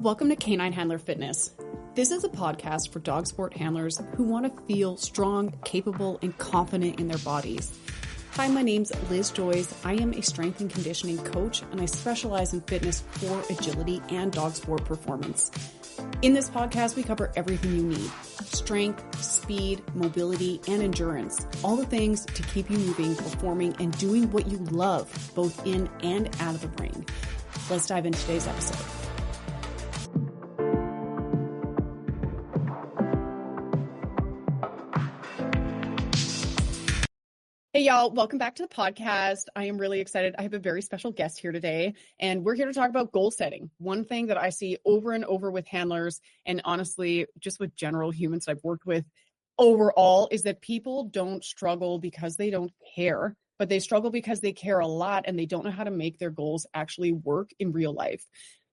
Welcome to Canine Handler Fitness. This is a podcast for dog sport handlers who want to feel strong, capable, and confident in their bodies. Hi, my name's Liz Joyce. I am a strength and conditioning coach, and I specialize in fitness, core agility, and dog sport performance. In this podcast, we cover everything you need: strength, speed, mobility, and endurance. All the things to keep you moving, performing, and doing what you love, both in and out of the ring. Let's dive into today's episode. Hey y'all, welcome back to the podcast. I am really excited. I have a very special guest here today, and we're here to talk about goal setting. One thing that I see over and over with handlers, and honestly, just with general humans I've worked with overall, is that people don't struggle because they don't care, but they struggle because they care a lot and they don't know how to make their goals actually work in real life.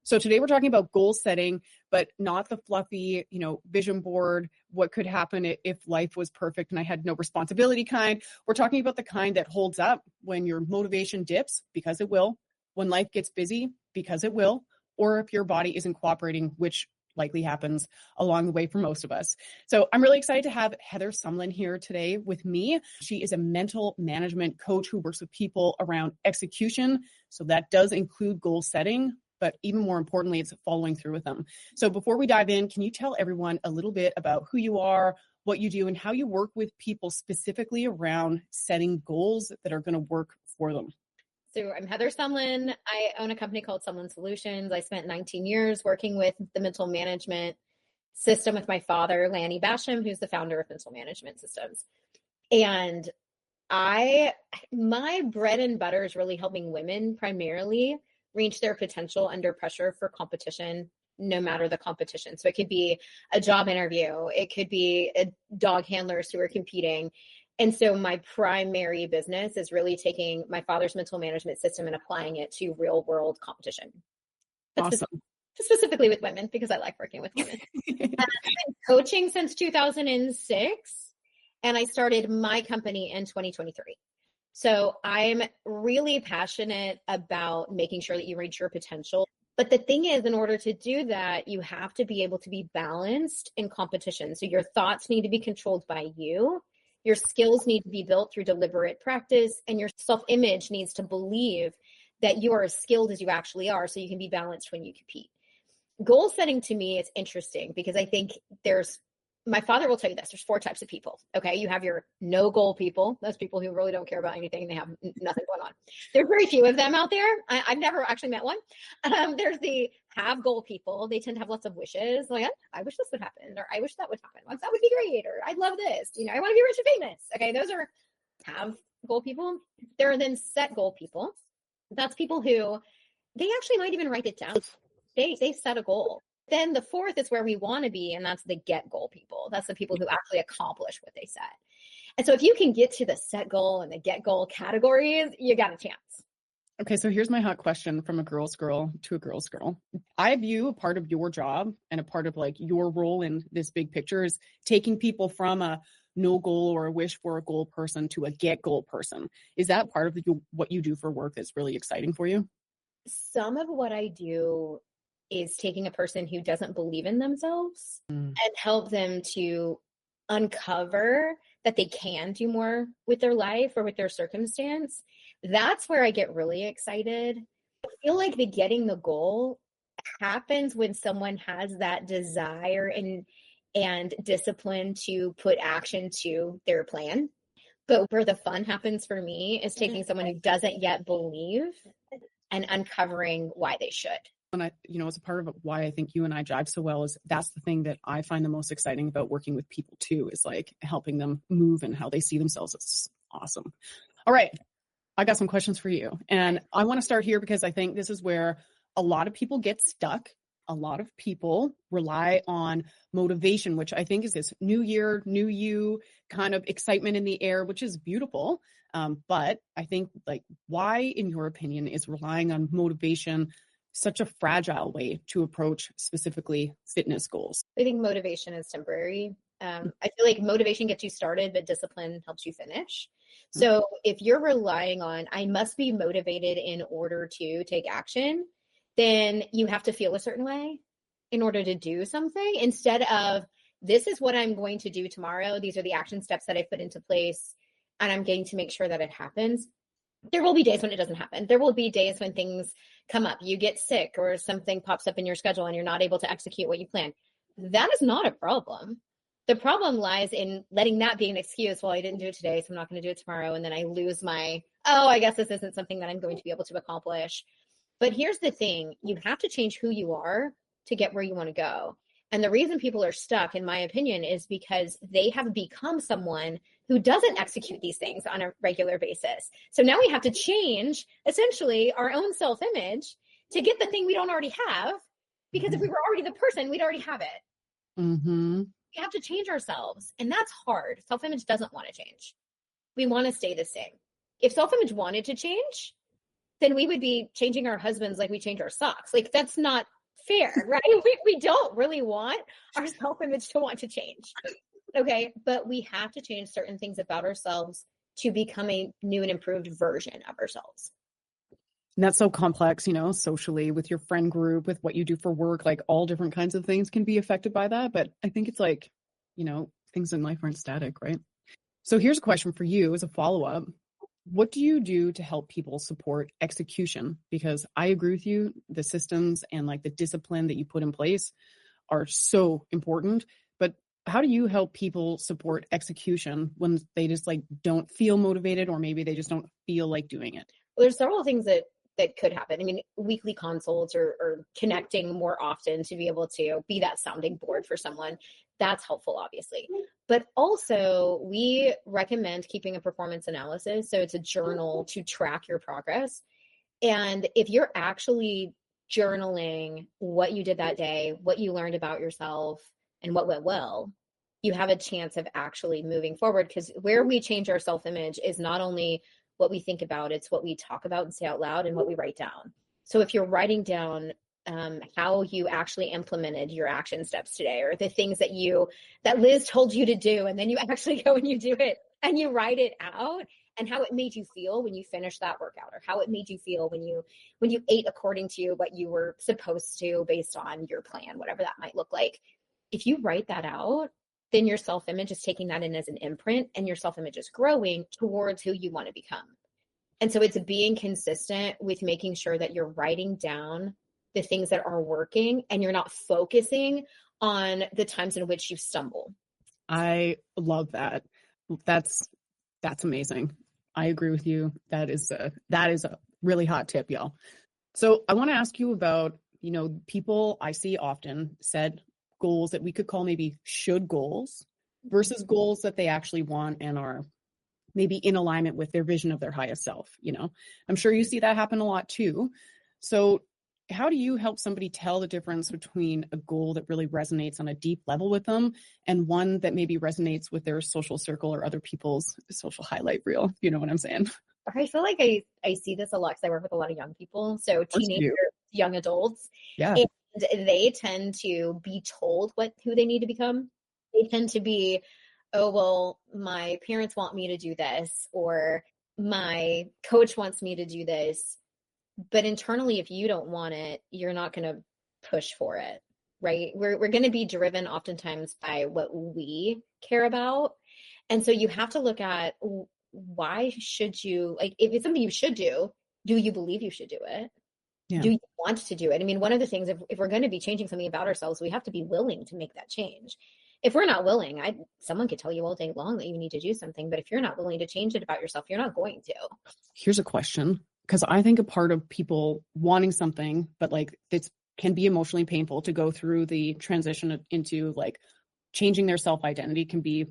So today we're talking about goal setting, but not the fluffy, vision board, what could happen if life was perfect and I had no responsibility kind. We're talking about the kind that holds up when your motivation dips, because it will, when life gets busy, because it will, or if your body isn't cooperating, which likely happens along the way for most of us. So I'm really excited to have Heather Sumlin here today with me. She is a mental management coach who works with people around execution. So that does include goal setting, but even more importantly, it's following through with them. So before we dive in, can you tell everyone a little bit about who you are, what you do, and how you work with people specifically around setting goals that are going to work for them? So I'm Heather Sumlin. I own a company called Sumlin Solutions. I spent 19 years working with the mental management system with my father, Lanny Basham, who's the founder of Mental Management Systems. And my bread and butter is really helping women primarily reach their potential under pressure for competition, no matter the competition. So it could be a job interview, it could be dog handlers who are competing. And so my primary business is really taking my father's mental management system and applying it to real world competition. Awesome. Specifically with women, because I like working with women. I've been coaching since 2006, and I started my company in 2023. So I'm really passionate about making sure that you reach your potential. But the thing is, in order to do that, you have to be able to be balanced in competition. So your thoughts need to be controlled by you. Your skills need to be built through deliberate practice, and your self-image needs to believe that you are as skilled as you actually are, so you can be balanced when you compete. Goal setting to me is interesting because I think my father will tell you this, there's 4 types of people. Okay. You have your no goal people. Those people who really don't care about anything. They have nothing going on. There's very few of them out there. I've never actually met one. There's the have goal people. They tend to have lots of wishes. Like, I wish this would happen, or I wish that would happen. Like, that would be great. Or I'd love this. I want to be rich and famous. Okay. Those are have goal people. There are then set goal people. That's people who they actually might even write it down. They set a goal. Then the 4th is where we want to be, and that's the get goal people. That's the people who actually accomplish what they set. And so if you can get to the set goal and the get goal categories, you got a chance. Okay, so here's my hot question from a girl's girl to a girl's girl. I view a part of your job and a part of your role in this big picture is taking people from a no goal or a wish for a goal person to a get goal person. Is that part of what you do for work that's really exciting for you? Some of what I do is taking a person who doesn't believe in themselves and help them to uncover that they can do more with their life or with their circumstance. That's where I get really excited. I feel like getting the goal happens when someone has that desire and discipline to put action to their plan. But where the fun happens for me is taking someone who doesn't yet believe and uncovering why they should. And as a part of why I think you and I jive so well is that's the thing that I find the most exciting about working with people too, is helping them move and how they see themselves. It's awesome. All right. I got some questions for you. And I want to start here because I think this is where a lot of people get stuck. A lot of people rely on motivation, which I think is this new year, new you kind of excitement in the air, which is beautiful. But I think why, in your opinion, is relying on motivation such a fragile way to approach specifically fitness goals? I think motivation is temporary. I feel like motivation gets you started, but discipline helps you finish. So if you're relying on, I must be motivated in order to take action, then you have to feel a certain way. in order to do something, instead of, this is what I'm going to do tomorrow. These are the action steps that I put into place, and I'm going to make sure that it happens. There will be days when it doesn't happen. There will be days when things come up. You get sick or something pops up in your schedule and you're not able to execute what you planned. That is not a problem. The problem lies in letting that be an excuse. Well, I didn't do it today, so I'm not going to do it tomorrow. And then I lose my, I guess this isn't something that I'm going to be able to accomplish. But here's the thing. You have to change who you are to get where you want to go. And the reason people are stuck, in my opinion, is because they have become someone who doesn't execute these things on a regular basis. So now we have to change, essentially, our own self-image to get the thing we don't already have. Because if we were already the person, we'd already have it. Mm-hmm. We have to change ourselves. And that's hard. Self-image doesn't want to change. We want to stay the same. If self-image wanted to change, then we would be changing our husbands like we change our socks. Like, that's not fair, right? We don't really want our self-image to want to change. Okay. But we have to change certain things about ourselves to become a new and improved version of ourselves. And that's so complex, socially, with your friend group, with what you do for work, like all different kinds of things can be affected by that. But I think it's like, things in life aren't static, right? So here's a question for you as a follow-up. What do you do to help people support execution? Because I agree with you, the systems and like the discipline that you put in place are so important. But how do you help people support execution when they just like don't feel motivated, or maybe they just don't feel like doing it? Well, there's several things that could happen. I mean, weekly consults or connecting more often to be able to be that sounding board for someone. That's helpful, obviously. But also, we recommend keeping a performance analysis. So it's a journal to track your progress. And if you're actually journaling what you did that day, what you learned about yourself, and what went well, you have a chance of actually moving forward. Because where we change our self-image is not only what we think about, it's what we talk about and say out loud and what we write down. So if you're writing down how you actually implemented your action steps today, or the things that Liz told you to do, and then you actually go and you do it and you write it out, and how it made you feel when you finished that workout, or how it made you feel when you ate according to what you were supposed to based on your plan, whatever that might look like. If you write that out, then your self-image is taking that in as an imprint, and your self-image is growing towards who you want to become. And so it's being consistent with making sure that you're writing down the things that are working, and you're not focusing on the times in which you stumble. I love that. That's amazing. I agree with you. That is a really hot tip, y'all. So I want to ask you about, people I see often set goals that we could call maybe should goals versus goals that they actually want and are maybe in alignment with their vision of their highest self. I'm sure you see that happen a lot too. So how do you help somebody tell the difference between a goal that really resonates on a deep level with them and one that maybe resonates with their social circle or other people's social highlight reel? You know what I'm saying? I feel like I see this a lot because I work with a lot of young people. So teenagers, young adults. Yeah. And they tend to be told who they need to become. They tend to be, oh, well, my parents want me to do this, or my coach wants me to do this. But internally, if you don't want it, you're not going to push for it, right? We're going to be driven oftentimes by what we care about. And so you have to look at, why should you, like, if it's something you should do you believe you should do it? Yeah. Do you want to do it? I mean, one of the things, if we're going to be changing something about ourselves, we have to be willing to make that change. If we're not willing, someone could tell you all day long that you need to do something, but if you're not willing to change it about yourself, you're not going to. Here's a question, because I think a part of people wanting something, but like it can be emotionally painful to go through the transition into like changing their self-identity can be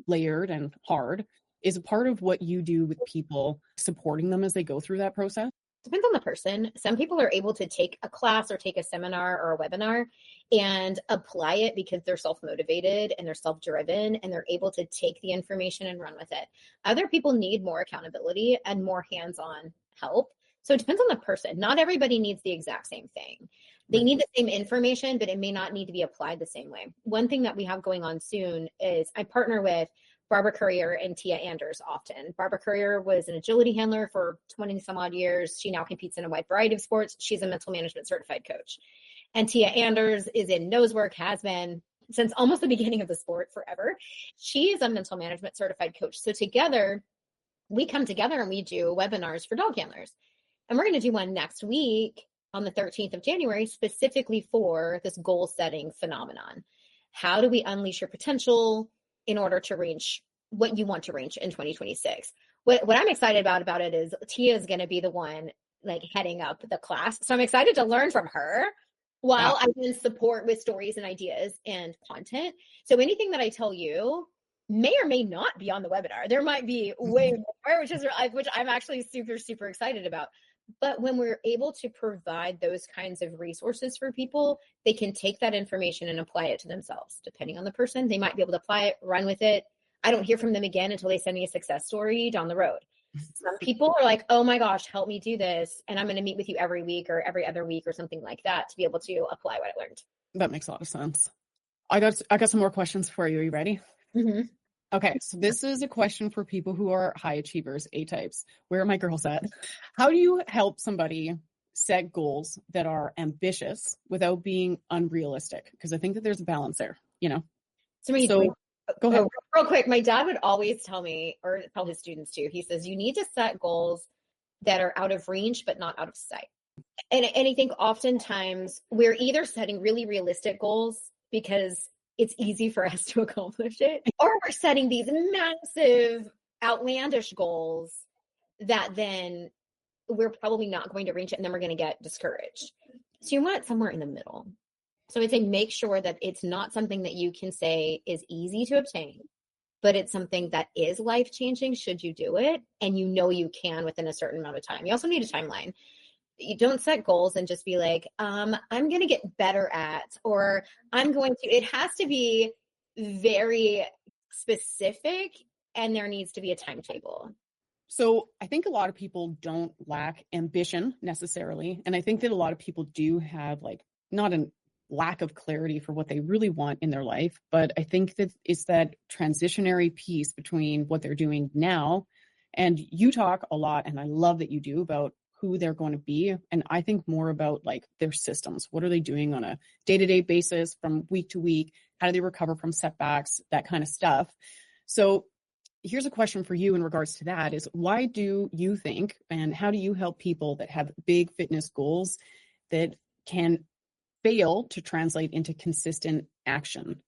layered and hard. Is a part of what you do with people supporting them as they go through that process? Depends on the person. Some people are able to take a class or take a seminar or a webinar and apply it because they're self-motivated and they're self-driven and they're able to take the information and run with it. Other people need more accountability and more hands-on help. So it depends on the person. Not everybody needs the exact same thing. They need the same information, but it may not need to be applied the same way. One thing that we have going on soon is I partner with Barbara Courier and Tia Anders often. Barbara Courier was an agility handler for 20 some odd years. She now competes in a wide variety of sports. She's a mental management certified coach. And Tia Anders is in nose work, has been since almost the beginning of the sport, forever. She is a mental management certified coach. So together, we come together and we do webinars for dog handlers. And we're going to do one next week on the 13th of January, specifically for this goal setting phenomenon. How do we unleash your potential in order to reach what you want to reach in 2026? What I'm excited about it is Tia is going to be the one like heading up the class. So I'm excited to learn from her while I can support with stories and ideas and content. So anything that I tell you may or may not be on the webinar. There might be way more, which I'm actually super, super excited about. But when we're able to provide those kinds of resources for people, they can take that information and apply it to themselves. Depending on the person, they might be able to apply it, run with it. I don't hear from them again until they send me a success story down the road. Some people are like, oh my gosh, help me do this. And I'm going to meet with you every week or every other week or something like that to be able to apply what I learned. That makes a lot of sense. I got some more questions for you. Are you ready? Mm-hmm. Okay, so this is a question for people who are high achievers, A-types. Where are my girls at? How do you help somebody set goals that are ambitious without being unrealistic? Because I think that there's a balance there, you know? So go ahead. Real quick, my dad would always tell me, or tell his students too, he says, you need to set goals that are out of range, but not out of sight. And I think oftentimes we're either setting really realistic goals because it's easy for us to accomplish it, or we're setting these massive, outlandish goals that then we're probably not going to reach it, and then we're going to get discouraged. So you want it somewhere in the middle. So I'd say make sure that it's not something that you can say is easy to obtain, but it's something that is life-changing should you do it, and you know you can within a certain amount of time. You also need a timeline. You don't set goals and just be like, I'm going to get better at, or it has to be very specific, and there needs to be a timetable. So I think a lot of people don't lack ambition necessarily. And I think that a lot of people do have like not a lack of clarity for what they really want in their life. But I think that it's that transitionary piece between what they're doing now. And you talk a lot, and I love that you do, about who they're going to be. And I think more about like their systems. What are they doing on a day-to-day basis from week to week? How do they recover from setbacks? That kind of stuff. So here's a question for you in regards to that is, why do you think, and how do you help people that have big fitness goals that can fail to translate into consistent action?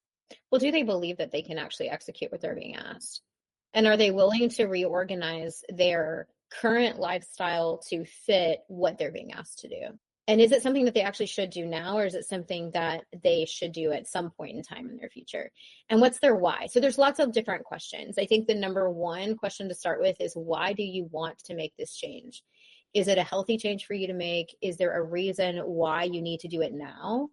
Well, do they believe that they can actually execute what they're being asked? And are they willing to reorganize their current lifestyle to fit what they're being asked to do? And is it something that they actually should do now, or is it something that they should do at some point in time in their future? And what's their why? So there's lots of different questions. I think the number one question to start with is, why do you want to make this change? Is it a healthy change for you to make? Is there a reason why you need to do it now?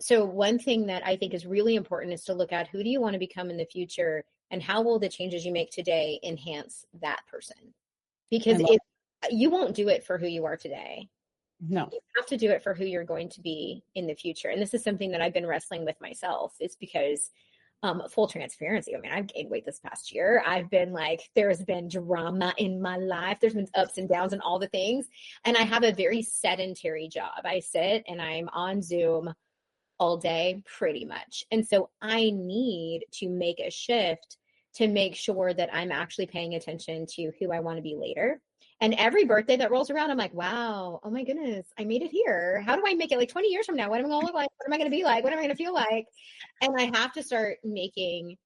So one thing that I think is really important is to look at, who do you want to become in the future, and how will the changes you make today enhance that person? Because if you won't do it for who you are today, no, you have to do it for who you're going to be in the future. And this is something that I've been wrestling with myself. It's because full transparency. I mean, I've gained weight this past year. I've been like, there's been drama in my life. There's been ups and downs and all the things. And I have a very sedentary job. I sit and I'm on Zoom all day pretty much. And so I need to make a shift to make sure that I'm actually paying attention to who I want to be later. And every birthday that rolls around, I'm like, wow, oh my goodness, I made it here. How do I make it like 20 years from now? What am I going to look like? What am I going to be like? What am I going to feel like? And I have to start making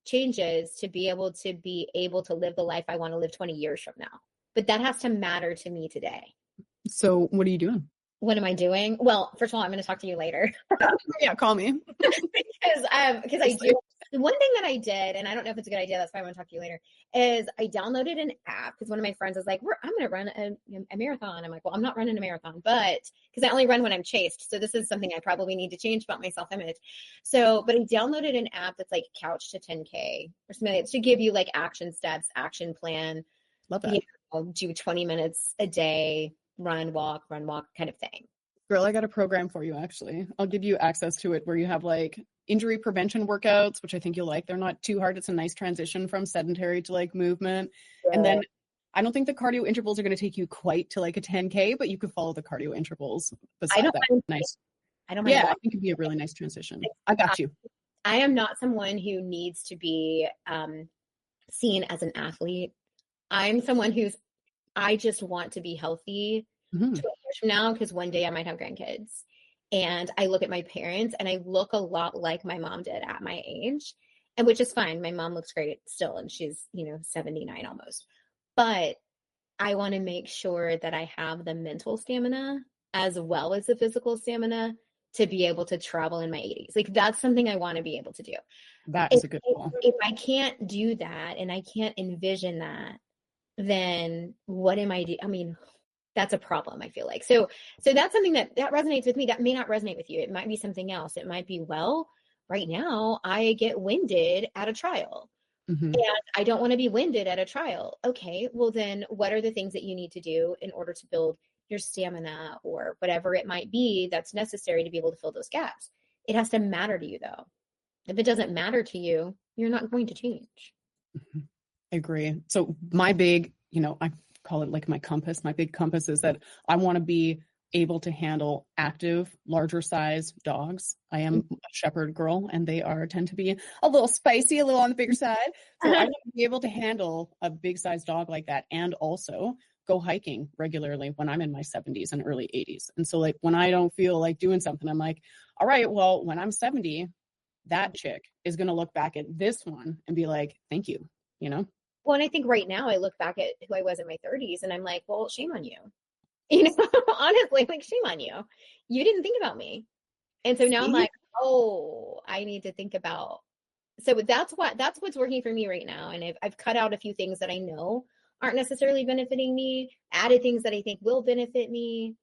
changes to be able to live the life I want to live 20 years from now. But that has to matter to me today. So what are you doing? What am I doing? Well, first of all, I'm going to talk to you later. Yeah, call me. because I do. The one thing that I did, and I don't know if it's a good idea, that's why I want to talk to you later, is I downloaded an app because one of my friends was like, I'm going to run a marathon. I'm like, well, I'm not running a marathon, but because I only run when I'm chased. So this is something I probably need to change about my self-image. But I downloaded an app that's like Couch to 10K or something like that, to give you like action steps, action plan. Love that. Do 20 minutes a day, run, walk kind of thing. Girl, I got a program for you, actually. I'll give you access to it where you have like injury prevention workouts, which I think you'll like. They're not too hard. It's a nice transition from sedentary to like movement. Yeah. And then I don't think the cardio intervals are going to take you quite to like a 10K, but you could follow the cardio intervals beside that. Nice. I don't mind Yeah, I walking. think it'd be a really nice transition. I got you. I am not someone who needs to be seen as an athlete. I'm someone I just want to be healthy Mhm. 20 years from now because one day I might have grandkids. And I look at my parents and I look a lot like my mom did at my age, and which is fine. My mom looks great still, and she's, 79 almost. But I want to make sure that I have the mental stamina as well as the physical stamina to be able to travel in my 80s. Like that's something I want to be able to do. That If, is a good if, goal. if I can't do that and I can't envision that, then what am I doing? I mean, that's a problem, I feel like. So that's something that resonates with me. That may not resonate with you. It might be something else. It might be, well, right now I get winded at a trial. Mhm. And I don't want to be winded at a trial. Okay, well then what are the things that you need to do in order to build your stamina or whatever it might be that's necessary to be able to fill those gaps? It has to matter to you though. If it doesn't matter to you, you're not going to change. Mhm. I agree. So my big, I call it like my compass. My big compass is that I want to be able to handle active, larger size dogs. I am a shepherd girl, and they tend to be a little spicy, a little on the bigger side. So I want to be able to handle a big size dog like that, and also go hiking regularly when I'm in my 70s and early 80s. And so like when I don't feel like doing something, I'm like, all right, well, when I'm 70, that chick is going to look back at this one and be like, thank you, you know? Well, and I think right now I look back at who I was in my 30s and I'm like, well, shame on you. Honestly, like shame on you. You didn't think about me. And so now I'm See? like, oh, I need to think about. So that's what's working for me right now. And I've cut out a few things that I know aren't necessarily benefiting me, added things that I think will benefit me.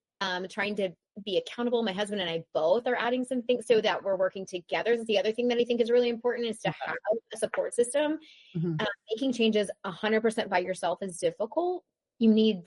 Trying to be accountable. My husband and I both are adding some things so that we're working together. The other thing that I think is really important is to have a support system. Mm-hmm. Making changes 100% by yourself is difficult. You need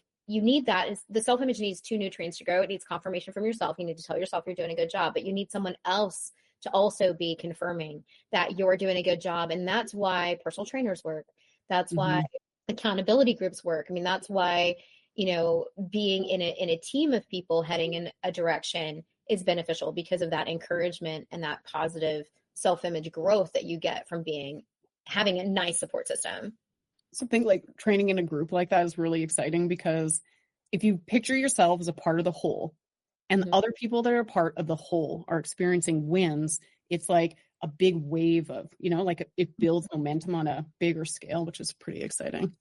that. The self-image needs two nutrients to grow. It needs confirmation from yourself. You need to tell yourself you're doing a good job, but you need someone else to also be confirming that you're doing a good job. And that's why personal trainers work. That's why accountability groups work. I mean, that's why, being in a team of people heading in a direction is beneficial because of that encouragement and that positive self-image growth that you get from having a nice support system. So think like training in a group like that is really exciting because if you picture yourself as a part of the whole and the Mhm. other people that are part of the whole are experiencing wins, it's like a big wave of, like it builds momentum on a bigger scale, which is pretty exciting.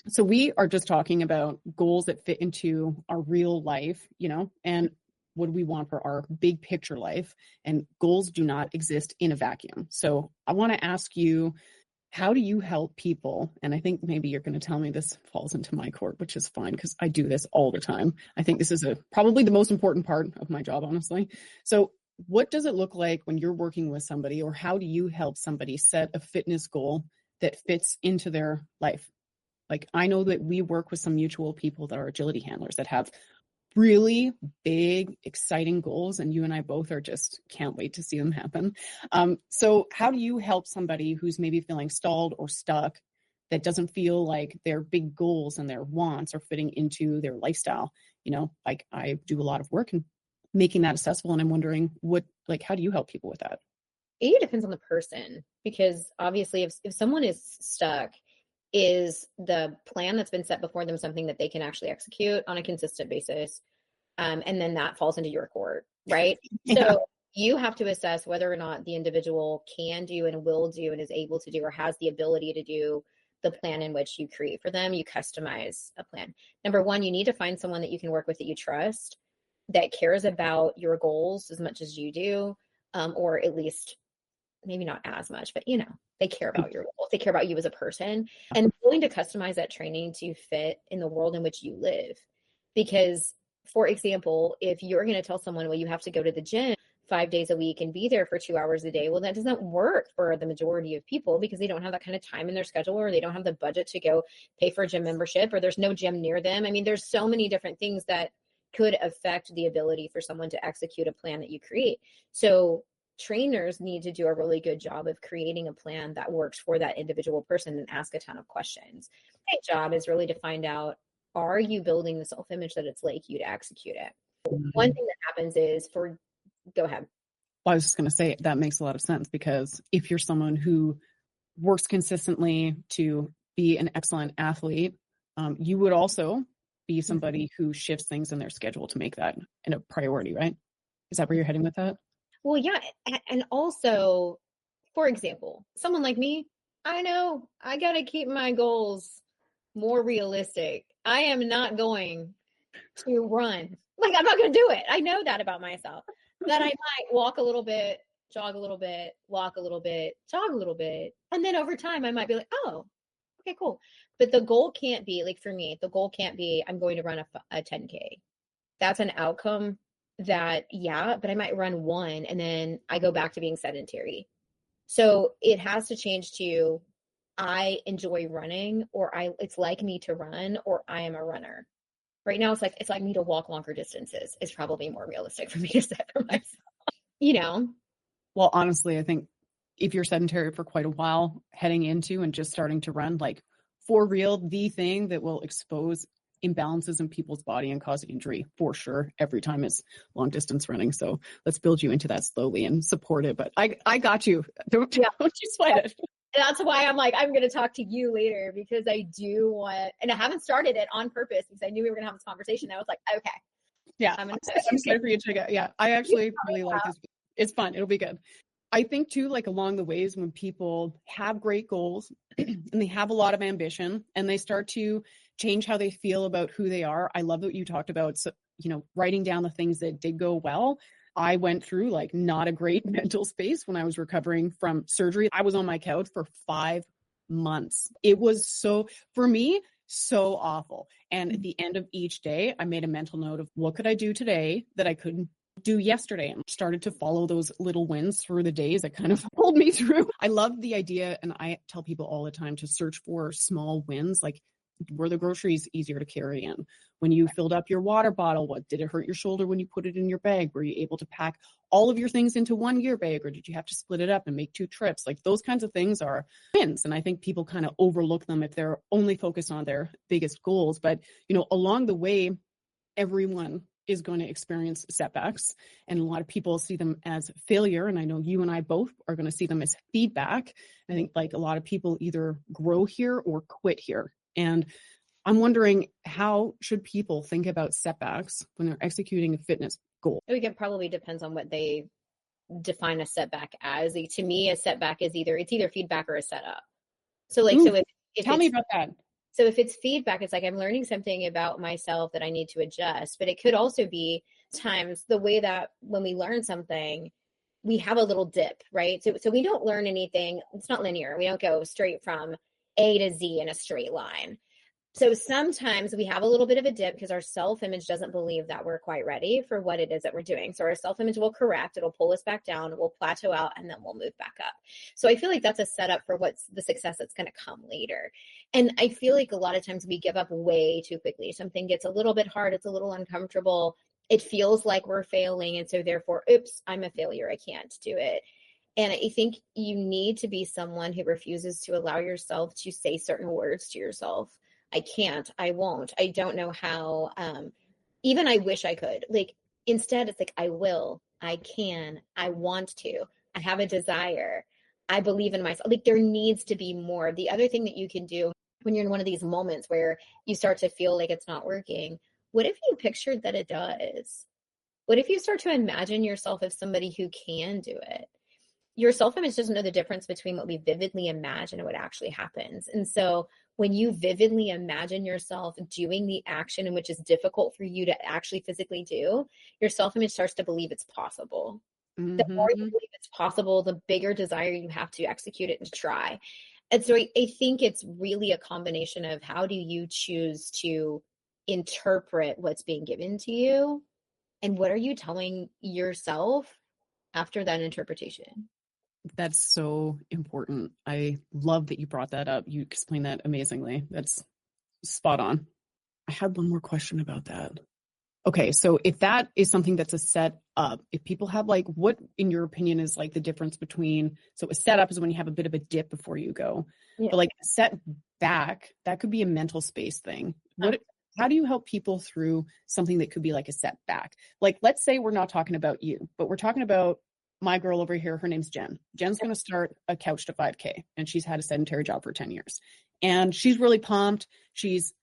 So we are just talking about goals that fit into our real life, and what do we want for our big picture life. And goals do not exist in a vacuum. So I want to ask you, how do you help people? And I think maybe you're going to tell me this falls into my court, which is fine because I do this all the time. I think this is probably the most important part of my job, honestly. So what does it look like when you're working with somebody, or how do you help somebody set a fitness goal that fits into their life? Like I know that we work with some mutual people that are agility handlers that have really big, exciting goals, and you and I both are just can't wait to see them happen. So how do you help somebody who's maybe feeling stalled or stuck that doesn't feel like their big goals and their wants are fitting into their lifestyle? Like I do a lot of work in making that accessible, and I'm wondering how do you help people with that? It depends on the person because obviously if someone is stuck, is the plan that's been set before them something that they can actually execute on a consistent basis? And then that falls into your court, right? Yeah. So you have to assess whether or not the individual can do and will do and is able to do or has the ability to do the plan in which you create for them. You customize a plan. Number one, you need to find someone that you can work with that you trust, that cares about your goals as much as you do, or at least maybe not as much, but they care about your goals. They care about you as a person and willing to customize that training to fit in the world in which you live. Because, for example, if you're going to tell someone, well, you have to go to the gym 5 days a week and be there for 2 hours a day, well, that doesn't work for the majority of people because they don't have that kind of time in their schedule, or they don't have the budget to go pay for a gym membership, or there's no gym near them. I mean, there's so many different things that could affect the ability for someone to execute a plan that you create. So trainers need to do a really good job of creating a plan that works for that individual person and ask a ton of questions. My job is really to find out, are you building the self-image that it's like you to execute it? One Mhm. thing that happens is for Go ahead. Well, I was just going to say that makes a lot of sense, because if you're someone who works consistently to be an excellent athlete, you would also be somebody who shifts things in their schedule to make that a priority, right? Is that where you're heading with that? Well, yeah. And also, for example, someone like me, I know I got to keep my goals more realistic. I am not going to run. Like, I'm not going to do it. I know that about myself. That I might walk a little bit, jog a little bit, walk a little bit, jog a little bit. And then over time, I might be like, oh, okay, cool. But the goal can't be, like, for me, the goal can't be, I'm going to run a 10K. That's an outcome that, yeah, but I might run one and then I go back to being sedentary. So it has to change to, I enjoy running, or it's like me to run, or I am a runner. Right now, it's like me to walk longer distances is probably more realistic for me to set for myself. Well, honestly, I think if you're sedentary for quite a while, heading into and just starting to run, like, for real, the thing that will expose imbalances in people's body and cause injury for sure every time is long distance running. So let's build you into that slowly and support it. But I got you. Don't you sweat it. That's why I'm like, I'm going to talk to you later, because I do want, and I haven't started it on purpose because I knew we were going to have this conversation. I was like, okay. Yeah. I'm excited for you to check out. Yeah. I actually really like this. It's fun. It'll be good. I think too, like, along the ways when people have great goals and they have a lot of ambition and they start to change how they feel about who they are. I love that you talked about, writing down the things that did go well. I went through, like, not a great mental space when I was recovering from surgery. I was on my couch for 5 months. It was for me, so awful. And at the end of each day, I made a mental note of what could I do today that I couldn't do yesterday, and started to follow those little wins through the days that kind of pulled me through. I love the idea, and I tell people all the time to search for small wins, like, were the groceries easier to carry in? When you filled up your water bottle, what did it hurt your shoulder when you put it in your bag? Were you able to pack all of your things into one gear bag, or did you have to split it up and make 2 trips? Like, those kinds of things are wins. And I think people kind of overlook them if they're only focused on their biggest goals. But, along the way, everyone is going to experience setbacks, and a lot of people see them as failure. And I know you and I both are going to see them as feedback. I think, like, a lot of people either grow here or quit here. And I'm wondering, how should people think about setbacks when they're executing a fitness goal? I think it probably depends on what they define a setback as. To me, a setback is either feedback or a setup. So, like, so if tell me about that. So if it's feedback, it's like, I'm learning something about myself that I need to adjust. But it could also be times the way that when we learn something, we have a little dip, right? So we don't learn anything. It's not linear. We don't go straight from A to Z in a straight line. So sometimes we have a little bit of a dip because our self-image doesn't believe that we're quite ready for what it is that we're doing. So our self-image will correct, it'll pull us back down, we'll plateau out, and then we'll move back up. So I feel like that's a setup for what's the success that's going to come later. And I feel like a lot of times we give up way too quickly. Something gets a little bit hard, it's a little uncomfortable, it feels like we're failing. And so therefore, oops, I'm a failure, I can't do it. And I think you need to be someone who refuses to allow yourself to say certain words to yourself. I can't, I won't, I don't know how, even I wish I could. Like, instead, it's like, I will, I can, I want to, I have a desire, I believe in myself. Like, there needs to be more. The other thing that you can do when you're in one of these moments where you start to feel like it's not working, what if you pictured that it does? What if you start to imagine yourself as somebody who can do it? Your self-image doesn't know the difference between what we vividly imagine and what actually happens. And so when you vividly imagine yourself doing the action in which is difficult for you to actually physically do, your self-image starts to believe it's possible. Mm-hmm. The more you believe it's possible, the bigger desire you have to execute it and to try. And so I think it's really a combination of how do you choose to interpret what's being given to you, and what are you telling yourself after that interpretation? That's so important. I love that you brought that up. You explained that amazingly. That's spot on. I had one more question about that. Okay, so if that is something that's a set up, if people have, like, what in your opinion is, like, the difference between, so a setup is when you have a bit of a dip before you go, but, like, a setback, that could be a mental space thing. how do you help people through something that could be like a setback? Like, let's say we're not talking about you, but we're talking about my girl over here. Her name's Jen. Jen's going to start a couch to 5K, and she's had a sedentary job for 10 years. And she's really pumped. She's,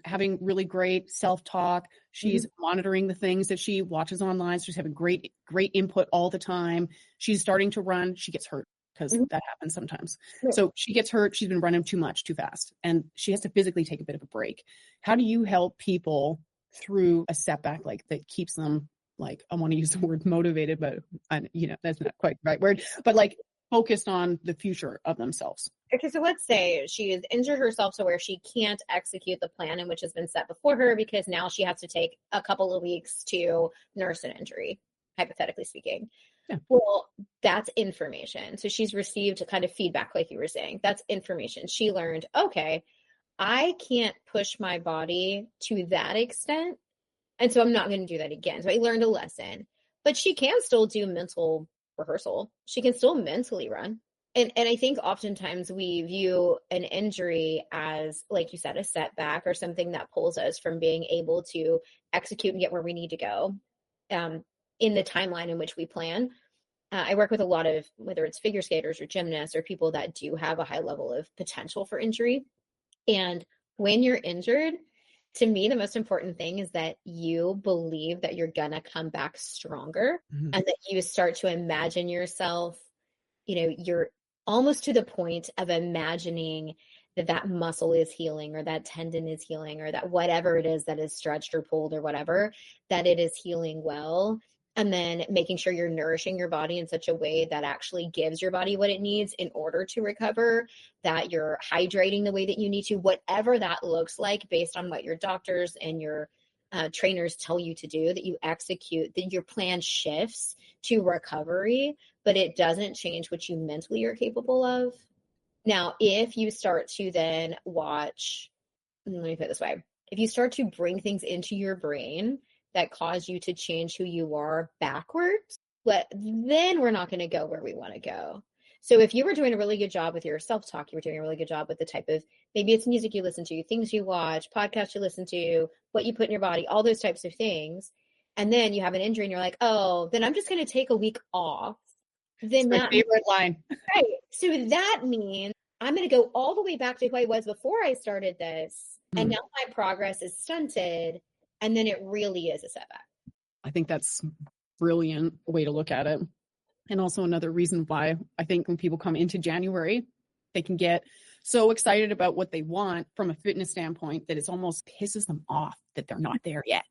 having really great self-talk. She's monitoring the things that she watches online. So she's having great input all the time. She's starting to run. She gets hurt because that happens sometimes. Right. So she gets hurt. She's been running too much, too fast, and she has to physically take a bit of a break. How do you help people through a setback like that keeps them, like, I want to use the word motivated, but that's not quite the right word, but like focused on the future of themselves? Okay, so let's say she has injured herself to where she can't execute the plan in which has been set before her because now she has to take a couple of weeks to nurse an injury, hypothetically speaking. Yeah. Well, that's information. So she's received kind of feedback, like you were saying. That's information. She learned, okay, I can't push my body to that extent, and so I'm not going to do that again. So I learned a lesson. But she can still do mental rehearsal. She can still mentally run. And I think oftentimes we view an injury as, like you said, a setback or something that pulls us from being able to execute and get where we need to go in the timeline in which we plan. I work with a lot of, whether it's figure skaters or gymnasts or people that do have a high level of potential for injury. And when you're injured, to me, the most important thing is that you believe that you're going to come back stronger and that you start to imagine yourself, you're almost to the point of imagining that muscle is healing or that tendon is healing or that whatever it is that is stretched or pulled or whatever, that it is healing well. And then making sure you're nourishing your body in such a way that actually gives your body what it needs in order to recover, that you're hydrating the way that you need to, whatever that looks like based on what your doctors and your trainers tell you to do, that you execute, that your plan shifts to recovery, but it doesn't change what you mentally are capable of. Now, if you start to then watch, let me put it this way, if you start to bring things into your brain that cause you to change who you are backwards, then we're not going to go where we want to go. So if you were doing a really good job with your self-talk, you were doing a really good job with the type of, maybe it's music you listen to, things you watch, podcasts you listen to, what you put in your body, all those types of things. And then you have an injury and you're like, oh, then I'm just going to take a week off. Then that's my favorite line. Right. So that means I'm going to go all the way back to who I was before I started this. And now my progress is stunted. And then it really is a setback. I think that's a brilliant way to look at it. And also another reason why I think when people come into January, they can get so excited about what they want from a fitness standpoint that it almost pisses them off that they're not there yet,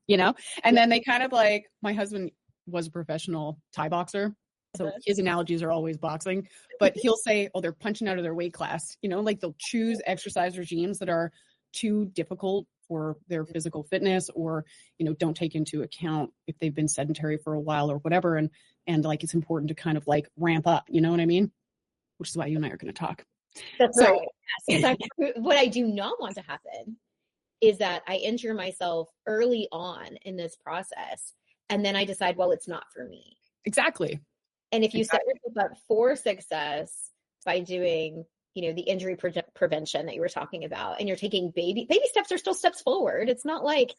And then they kind of like, my husband was a professional Thai boxer. So his analogies are always boxing, but he'll say, oh, they're punching out of their weight class, like they'll choose exercise regimes that are too difficult for their physical fitness or, don't take into account if they've been sedentary for a while or whatever. And like, it's important to kind of like ramp up, you know what I mean? Which is why you and I are going to talk. That's right. Yes. What I do not want to happen is that I injure myself early on in this process. And then I decide, well, it's not for me. Exactly. And if you set yourself up for success by doing, the injury prevention that you were talking about, and you're taking baby steps are still steps forward. It's not like,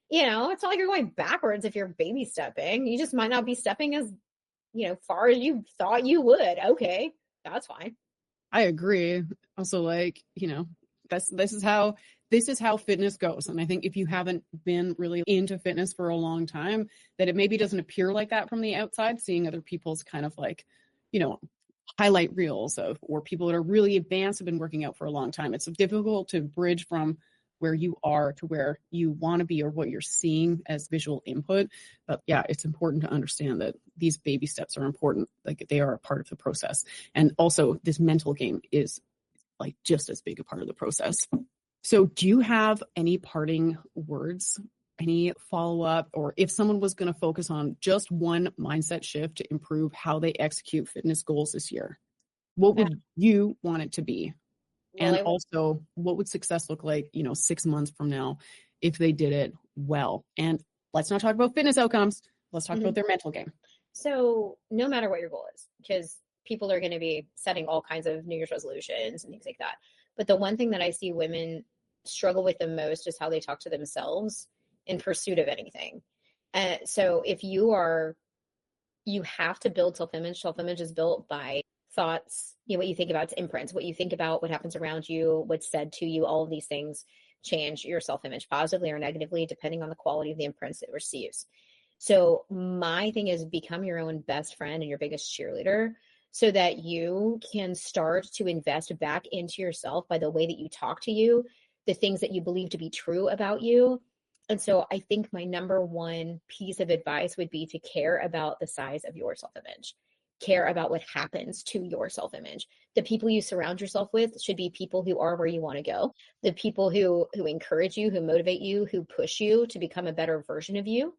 it's not like you're going backwards if you're baby stepping. You just might not be stepping as, far as you thought you would. Okay, that's fine. I agree. Also, like, this is how fitness goes. And I think if you haven't been really into fitness for a long time, that it maybe doesn't appear like that from the outside, seeing other people's kind of like, highlight reels or people that are really advanced, have been working out for a long time. It's difficult to bridge from where you are to where you want to be or what you're seeing as visual input. But yeah, it's important to understand that these baby steps are important. Like, they are a part of the process. And also this mental game is like just as big a part of the process. So do you have any parting words, any follow-up, or if someone was going to focus on just one mindset shift to improve how they execute fitness goals this year, what would you want it to be? Well, and also, what would success look like, 6 months from now if they did it well? And let's not talk about fitness outcomes. Let's talk about their mental game. So no matter what your goal is, because people are going to be setting all kinds of New Year's resolutions and things like that. But the one thing that I see women struggle with the most is how they talk to themselves in pursuit of anything. So if you have to build self-image. Self-image is built by thoughts, what you think about, it's imprints, what you think about, what happens around you, what's said to you, all of these things change your self-image positively or negatively, depending on the quality of the imprints it receives. So my thing is become your own best friend and your biggest cheerleader so that you can start to invest back into yourself by the way that you talk to you, the things that you believe to be true about you. And so I think my number one piece of advice would be to care about the size of your self-image, care about what happens to your self-image. The people you surround yourself with should be people who are where you want to go. The people who encourage you, who motivate you, who push you to become a better version of you.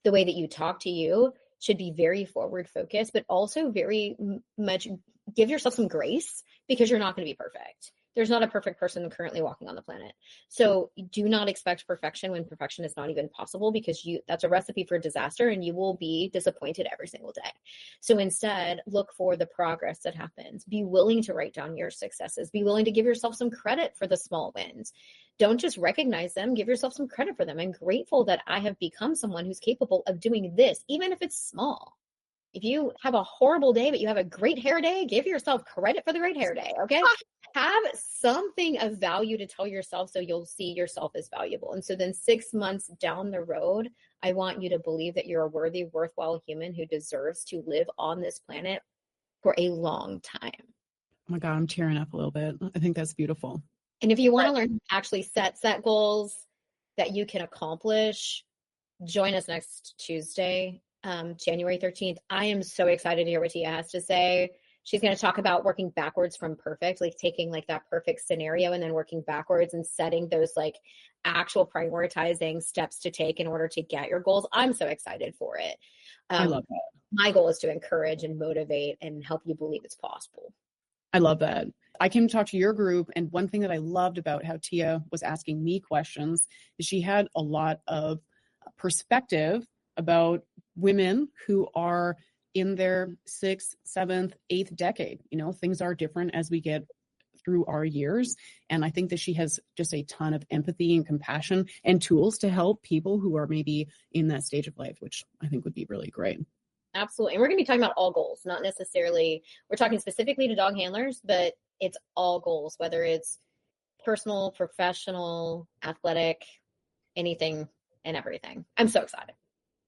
The way that you talk to you should be very forward focused, but also very much give yourself some grace because you're not going to be perfect. There's not a perfect person currently walking on the planet. So do not expect perfection when perfection is not even possible, because that's a recipe for disaster and you will be disappointed every single day. So instead, look for the progress that happens. Be willing to write down your successes. Be willing to give yourself some credit for the small wins. Don't just recognize them, give yourself some credit for them. I'm grateful that I have become someone who's capable of doing this, even if it's small. If you have a horrible day, but you have a great hair day, give yourself credit for the great hair day, okay? Have something of value to tell yourself so you'll see yourself as valuable. And so then 6 months down the road, I want you to believe that you're a worthy, worthwhile human who deserves to live on this planet for a long time. Oh my God, I'm tearing up a little bit. I think that's beautiful. And if you want to learn to actually set goals that you can accomplish, join us next Tuesday, January 13th. I am so excited to hear what Tia has to say. She's going to talk about working backwards from perfect, like taking like that perfect scenario and then working backwards and setting those like actual prioritizing steps to take in order to get your goals. I'm so excited for it. I love that. My goal is to encourage and motivate and help you believe it's possible. I love that. I came to talk to your group, and one thing that I loved about how Tia was asking me questions is she had a lot of perspective about women who are in their 6th, 7th, 8th decade. Things are different as we get through our years. And I think that she has just a ton of empathy and compassion and tools to help people who are maybe in that stage of life, which I think would be really great. Absolutely. And we're going to be talking about all goals, not necessarily, we're talking specifically to dog handlers, but it's all goals, whether it's personal, professional, athletic, anything and everything. I'm so excited.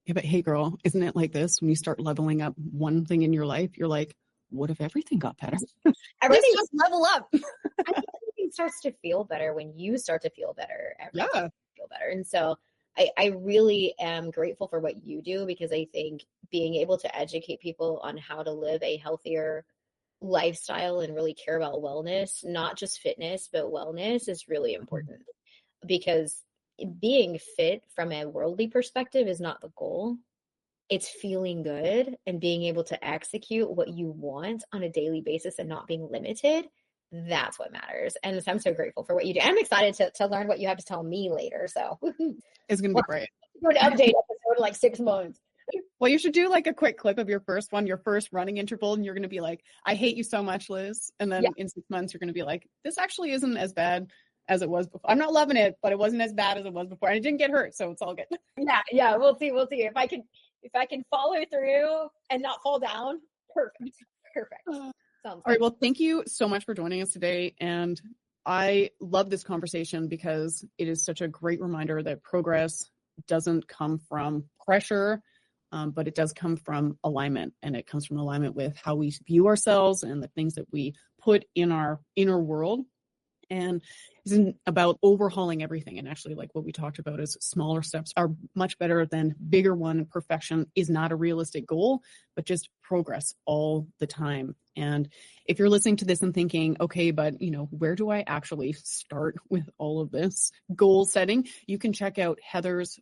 Yeah, but hey, girl, isn't it like this? When you start leveling up one thing in your life, you're like, what if everything got better? Everything just level up. I think everything starts to feel better when you start to feel better. Everything feel better. And so I really am grateful for what you do, because I think being able to educate people on how to live a healthier lifestyle and really care about wellness, not just fitness, but wellness, is really important. Because being fit from a worldly perspective is not the goal. It's feeling good and being able to execute what you want on a daily basis and not being limited. That's what matters. And so I'm so grateful for what you do. I'm excited to learn what you have to tell me later. So it's going to be great. An update episode in like 6 months. Well, you should do like a quick clip of your first running interval, and you're going to be like, I hate you so much, Liz. And then in 6 months, you're going to be like, this actually isn't as bad as it was before. I'm not loving it, but it wasn't as bad as it was before. And it didn't get hurt, so it's all good. Yeah. We'll see. If I can follow through and not fall down, perfect. Sounds all right. Well, thank you so much for joining us today. And I love this conversation because it is such a great reminder that progress doesn't come from pressure, but it does come from alignment. And it comes from alignment with how we view ourselves and the things that we put in our inner world. And it isn't about overhauling everything. And actually, like what we talked about, is smaller steps are much better than bigger one. Perfection is not a realistic goal, but just progress all the time. And if you're listening to this and thinking, okay, but where do I actually start with all of this goal setting? You can check out Heather's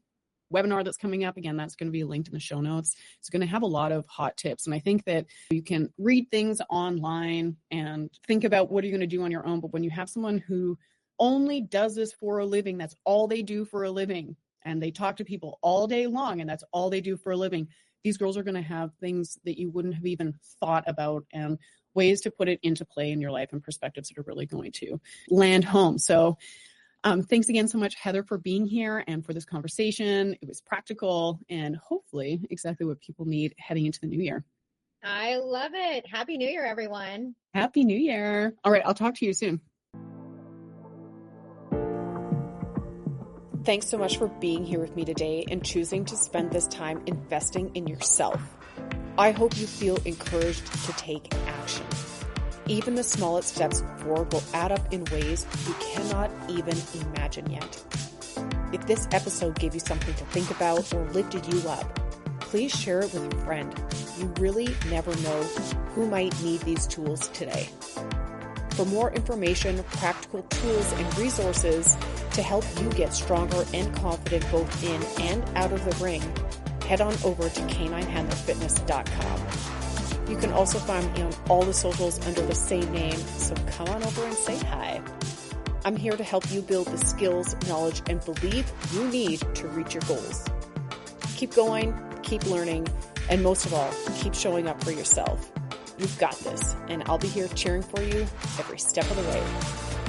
webinar that's coming up. Again, that's going to be linked in the show notes. It's going to have a lot of hot tips. And I think that you can read things online and think about what are you going to do on your own. But when you have someone who only does this for a living, that's all they do for a living, and they talk to people all day long, and that's all they do for a living, these girls are going to have things that you wouldn't have even thought about, and ways to put it into play in your life, and perspectives that are really going to land home. So Thanks again so much, Heather, for being here and for this conversation. It was practical and hopefully exactly what people need heading into the new year. I love it. Happy New Year, everyone. Happy New Year. All right, I'll talk to you soon. Thanks so much for being here with me today and choosing to spend this time investing in yourself. I hope you feel encouraged to take action. Even the smallest steps forward will add up in ways you cannot even imagine yet. If this episode gave you something to think about or lifted you up, please share it with a friend. You really never know who might need these tools today. For more information, practical tools, and resources to help you get stronger and confident both in and out of the ring, head on over to caninehandlerfitness.com. You can also find me on all the socials under the same name, so come on over and say hi. I'm here to help you build the skills, knowledge, and belief you need to reach your goals. Keep going, keep learning, and most of all, keep showing up for yourself. You've got this, and I'll be here cheering for you every step of the way.